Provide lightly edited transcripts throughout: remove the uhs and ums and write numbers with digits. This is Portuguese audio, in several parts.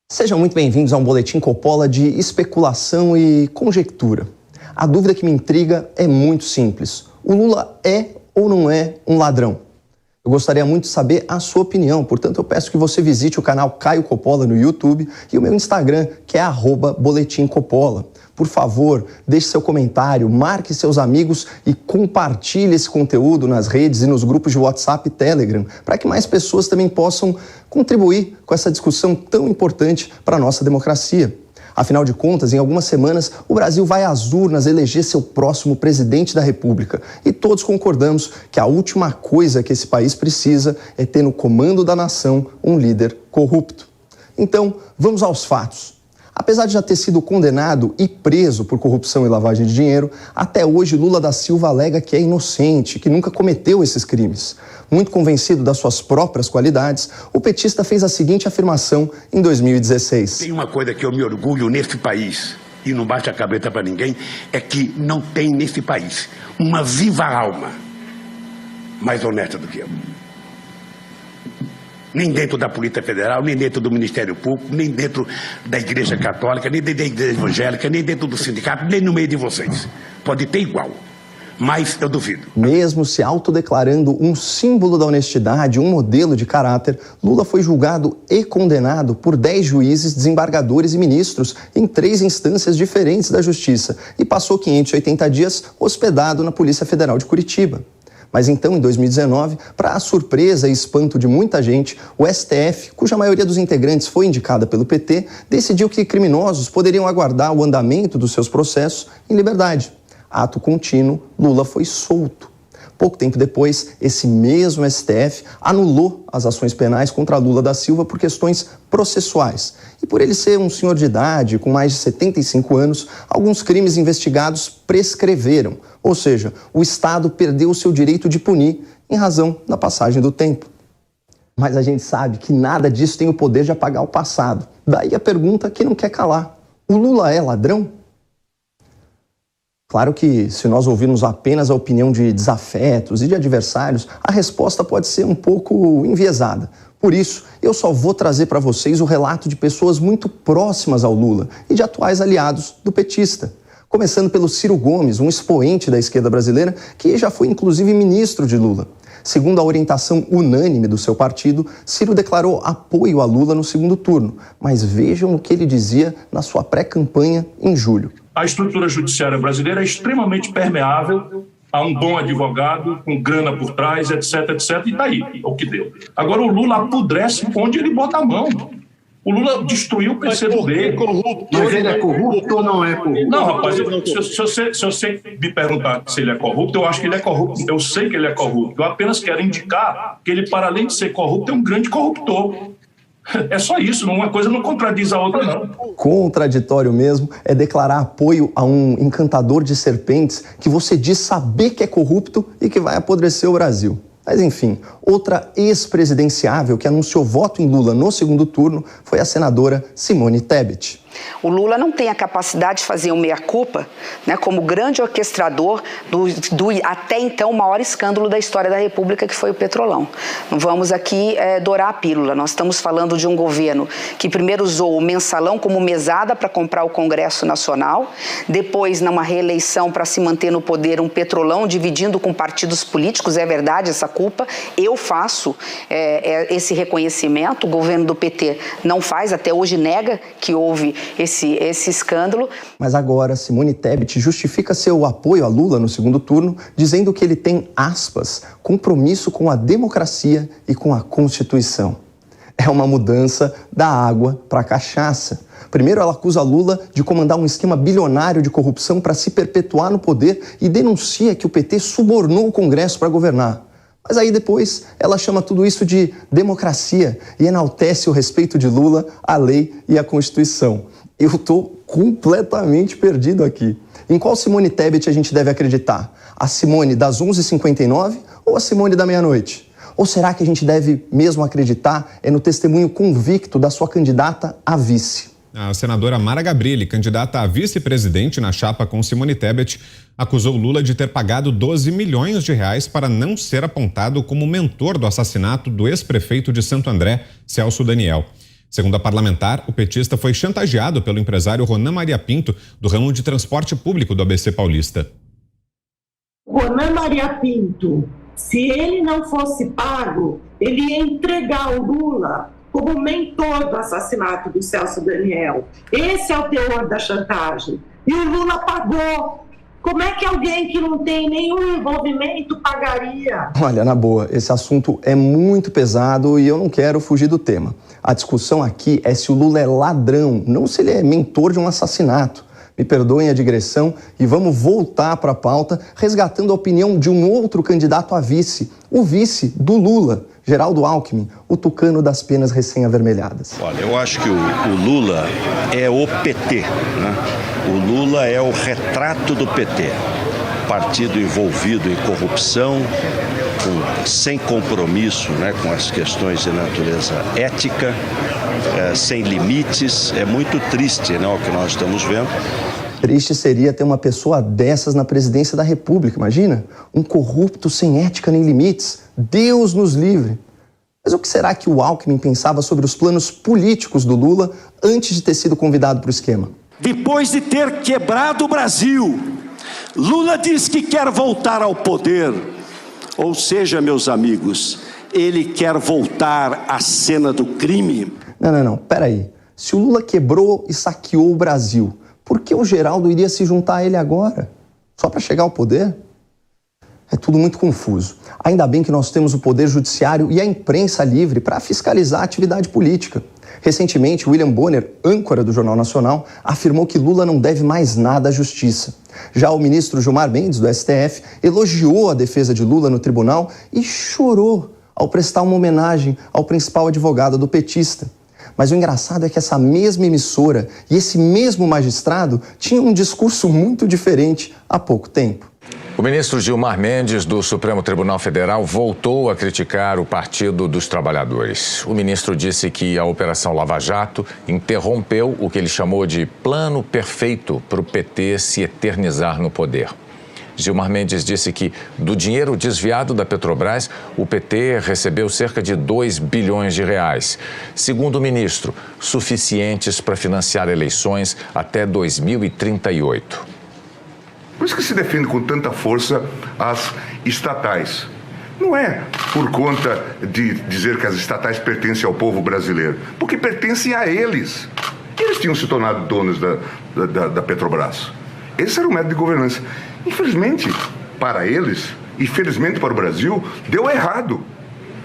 Sejam muito bem-vindos a um boletim Coppola de especulação e conjectura. A dúvida que me intriga é muito simples. O Lula é ou não é um ladrão? Eu gostaria muito de saber a sua opinião, portanto eu peço que você visite o canal Caio Coppola no YouTube e o meu Instagram, que é @boletimcoppola. Por favor, deixe seu comentário, marque seus amigos e compartilhe esse conteúdo nas redes e nos grupos de WhatsApp e Telegram, para que mais pessoas também possam contribuir com essa discussão tão importante para a nossa democracia. Afinal de contas, em algumas semanas, o Brasil vai às urnas eleger seu próximo presidente da República. E todos concordamos que a última coisa que esse país precisa é ter no comando da nação um líder corrupto. Então, vamos aos fatos. Apesar de já ter sido condenado e preso por corrupção e lavagem de dinheiro, até hoje Lula da Silva alega que é inocente, que nunca cometeu esses crimes. Muito convencido das suas próprias qualidades, o petista fez a seguinte afirmação em 2016. Tem uma coisa que eu me orgulho nesse país, e não bate a cabeça para ninguém, é que não tem nesse país uma viva alma mais honesta do que eu. Nem dentro da Polícia Federal, nem dentro do Ministério Público, nem dentro da Igreja Católica, nem dentro da Igreja Evangélica, nem dentro do sindicato, nem no meio de vocês. Pode ter igual, mas eu duvido. Mesmo se autodeclarando um símbolo da honestidade, um modelo de caráter, Lula foi julgado e condenado por 10 juízes, desembargadores e ministros em 3 instâncias diferentes da Justiça e passou 580 dias hospedado na Polícia Federal de Curitiba. Mas então, em 2019, para a surpresa e espanto de muita gente, o STF, cuja maioria dos integrantes foi indicada pelo PT, decidiu que criminosos poderiam aguardar o andamento dos seus processos em liberdade. Ato contínuo, Lula foi solto. Pouco tempo depois, esse mesmo STF anulou as ações penais contra Lula da Silva por questões processuais. E por ele ser um senhor de idade, com mais de 75 anos, alguns crimes investigados prescreveram. Ou seja, o Estado perdeu o seu direito de punir em razão da passagem do tempo. Mas a gente sabe que nada disso tem o poder de apagar o passado. Daí a pergunta que não quer calar. O Lula é ladrão? Claro que, se nós ouvirmos apenas a opinião de desafetos e de adversários, a resposta pode ser um pouco enviesada. Por isso, eu só vou trazer para vocês o relato de pessoas muito próximas ao Lula e de atuais aliados do petista. Começando pelo Ciro Gomes, um expoente da esquerda brasileira, que já foi inclusive ministro de Lula. Segundo a orientação unânime do seu partido, Ciro declarou apoio a Lula no segundo turno. Mas vejam o que ele dizia na sua pré-campanha em julho. A estrutura judiciária brasileira é extremamente permeável a um bom advogado, com grana por trás, etc, etc. E daí, é o que deu. Agora o Lula apodrece onde ele bota a mão. O Lula destruiu o PCdoB. Mas ele é corrupto ou não é corrupto? Não, rapaz, se você me perguntar se ele é corrupto, eu acho que ele é corrupto. Eu sei que ele é corrupto. Eu apenas quero indicar que ele, para além de ser corrupto, é um grande corruptor. É só isso, uma coisa não contradiz a outra, não. Contraditório mesmo é declarar apoio a um encantador de serpentes que você diz saber que é corrupto e que vai apodrecer o Brasil. Mas enfim, outra ex-presidenciável que anunciou voto em Lula no segundo turno foi a senadora Simone Tebet. O Lula não tem a capacidade de fazer um meia-culpa, né, como grande orquestrador do até então maior escândalo da história da República, que foi o Petrolão. Não vamos aqui dourar a pílula. Nós estamos falando de um governo que primeiro usou o mensalão como mesada para comprar o Congresso Nacional, depois, numa reeleição para se manter no poder, um Petrolão dividindo com partidos políticos. É verdade essa culpa. Eu faço esse reconhecimento. O governo do PT não faz, até hoje nega que houve esse escândalo. Mas agora, Simone Tebet justifica seu apoio a Lula no segundo turno, dizendo que ele tem, aspas, compromisso com a democracia e com a Constituição. É uma mudança da água para a cachaça. Primeiro, ela acusa Lula de comandar um esquema bilionário de corrupção para se perpetuar no poder e denuncia que o PT subornou o Congresso para governar. Mas aí depois ela chama tudo isso de democracia e enaltece o respeito de Lula à lei e à Constituição. Eu estou completamente perdido aqui. Em qual Simone Tebet a gente deve acreditar? A Simone das 11h59 ou a Simone da meia-noite? Ou será que a gente deve mesmo acreditar no testemunho convicto da sua candidata a vice? A senadora Mara Gabrilli, candidata a vice-presidente na chapa com Simone Tebet, acusou Lula de ter pagado 12 milhões de reais para não ser apontado como mentor do assassinato do ex-prefeito de Santo André, Celso Daniel. Segundo a parlamentar, o petista foi chantageado pelo empresário Ronan Maria Pinto, do ramo de transporte público do ABC Paulista. Ronan Maria Pinto, se ele não fosse pago, ele ia entregar o Lula como mentor do assassinato do Celso Daniel. Esse é o teor da chantagem. E o Lula pagou. Como é que alguém que não tem nenhum envolvimento pagaria? Olha, na boa, esse assunto é muito pesado e eu não quero fugir do tema. A discussão aqui é se o Lula é ladrão, não se ele é mentor de um assassinato. Me perdoem a digressão e vamos voltar para a pauta, resgatando a opinião de um outro candidato a vice, o vice do Lula, Geraldo Alckmin, o tucano das penas recém-avermelhadas. Olha, eu acho que o Lula é o PT, né? O Lula é o retrato do PT. Partido envolvido em corrupção, sem compromisso, né, com as questões de natureza ética, sem limites. É muito triste, né, o que nós estamos vendo. Triste seria ter uma pessoa dessas na presidência da República, imagina? Um corrupto sem ética nem limites. Deus nos livre. Mas o que será que o Alckmin pensava sobre os planos políticos do Lula antes de ter sido convidado para o esquema? Depois de ter quebrado o Brasil, Lula diz que quer voltar ao poder. Ou seja, meus amigos, ele quer voltar à cena do crime. Não, peraí. Se o Lula quebrou e saqueou o Brasil, por que o Geraldo iria se juntar a ele agora? Só para chegar ao poder? É tudo muito confuso. Ainda bem que nós temos o Poder Judiciário e a imprensa livre para fiscalizar a atividade política. Recentemente, William Bonner, âncora do Jornal Nacional, afirmou que Lula não deve mais nada à justiça. Já o ministro Gilmar Mendes, do STF, elogiou a defesa de Lula no tribunal e chorou ao prestar uma homenagem ao principal advogado do petista. Mas o engraçado é que essa mesma emissora e esse mesmo magistrado tinham um discurso muito diferente há pouco tempo. O ministro Gilmar Mendes, do Supremo Tribunal Federal, voltou a criticar o Partido dos Trabalhadores. O ministro disse que a Operação Lava Jato interrompeu o que ele chamou de plano perfeito para o PT se eternizar no poder. Gilmar Mendes disse que, do dinheiro desviado da Petrobras, o PT recebeu cerca de 2 bilhões de reais. Segundo o ministro, suficientes para financiar eleições até 2038. Por isso que se defende com tanta força as estatais. Não é por conta de dizer que as estatais pertencem ao povo brasileiro, porque pertencem a eles. Eles tinham se tornado donos da Petrobras. Esse era o método de governança. Infelizmente, para eles, e felizmente para o Brasil, deu errado.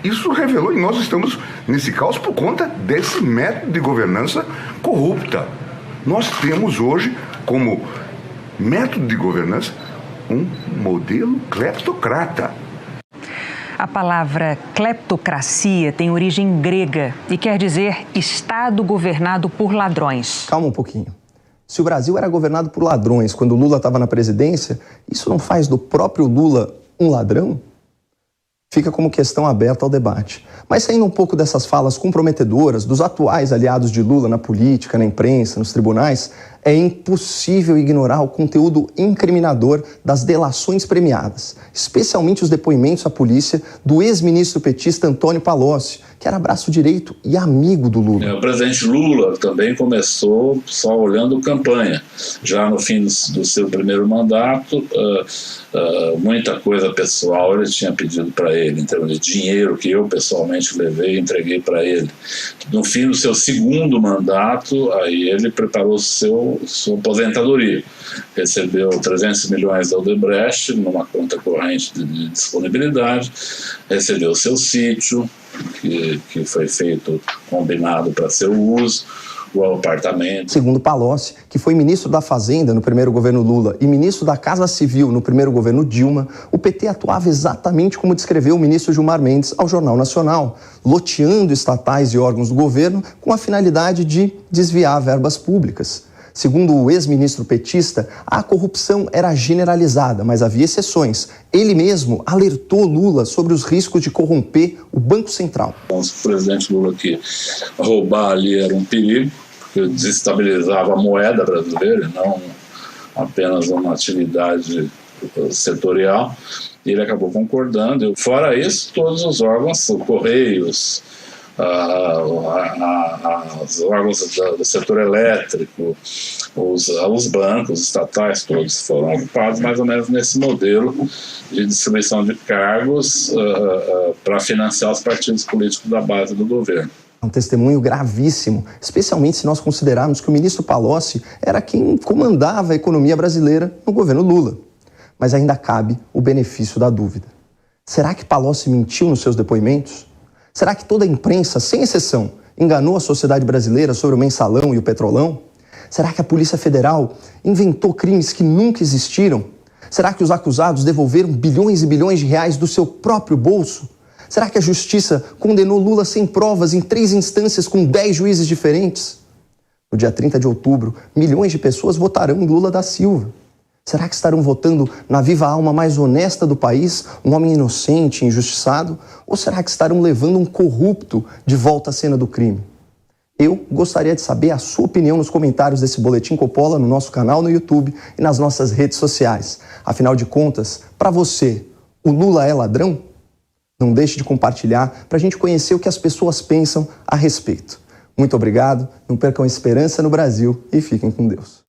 Isso revelou, e nós estamos nesse caos por conta desse método de governança corrupta. Nós temos hoje, como método de governança, um modelo cleptocrata. A palavra cleptocracia tem origem grega e quer dizer Estado governado por ladrões. Calma um pouquinho. Se o Brasil era governado por ladrões quando o Lula estava na presidência, isso não faz do próprio Lula um ladrão? Fica como questão aberta ao debate. Mas saindo um pouco dessas falas comprometedoras dos atuais aliados de Lula na política, na imprensa, nos tribunais, é impossível ignorar o conteúdo incriminador das delações premiadas, especialmente os depoimentos à polícia do ex-ministro petista Antônio Palocci, que era braço direito e amigo do Lula. O presidente Lula também começou só olhando campanha. Já no fim do seu primeiro mandato, muita coisa pessoal ele tinha pedido para ele, em termos de dinheiro que eu pessoalmente levei e entreguei para ele. No fim do seu segundo mandato, aí ele preparou sua aposentadoria. Recebeu 300 milhões da Odebrecht numa conta corrente de disponibilidade, recebeu seu sítio, que foi feito, combinado para seu uso, o apartamento. Segundo Palocci, que foi ministro da Fazenda no primeiro governo Lula e ministro da Casa Civil no primeiro governo Dilma, o PT atuava exatamente como descreveu o ministro Gilmar Mendes ao Jornal Nacional, loteando estatais e órgãos do governo com a finalidade de desviar verbas públicas. Segundo o ex-ministro petista, a corrupção era generalizada, mas havia exceções. Ele mesmo alertou Lula sobre os riscos de corromper o Banco Central. O presidente Lula que roubar ali era um perigo, porque desestabilizava a moeda brasileira, não apenas uma atividade setorial. E ele acabou concordando. Fora isso, todos os órgãos, o Correios, os órgãos do setor elétrico, os bancos estatais, todos foram ocupados mais ou menos nesse modelo de distribuição de cargos para financiar os partidos políticos da base do governo. Um testemunho gravíssimo, especialmente se nós considerarmos que o ministro Palocci era quem comandava a economia brasileira no governo Lula. Mas ainda cabe o benefício da dúvida. Será que Palocci mentiu nos seus depoimentos? Será que toda a imprensa, sem exceção, enganou a sociedade brasileira sobre o mensalão e o petrolão? Será que a Polícia Federal inventou crimes que nunca existiram? Será que os acusados devolveram bilhões e bilhões de reais do seu próprio bolso? Será que a Justiça condenou Lula sem provas em 3 instâncias com 10 juízes diferentes? No dia 30 de outubro, milhões de pessoas votarão em Lula da Silva. Será que estarão votando na viva alma mais honesta do país, um homem inocente e injustiçado? Ou será que estarão levando um corrupto de volta à cena do crime? Eu gostaria de saber a sua opinião nos comentários desse Boletim Coppola no nosso canal no YouTube e nas nossas redes sociais. Afinal de contas, para você, o Lula é ladrão? Não deixe de compartilhar para a gente conhecer o que as pessoas pensam a respeito. Muito obrigado, não percam a esperança no Brasil e fiquem com Deus.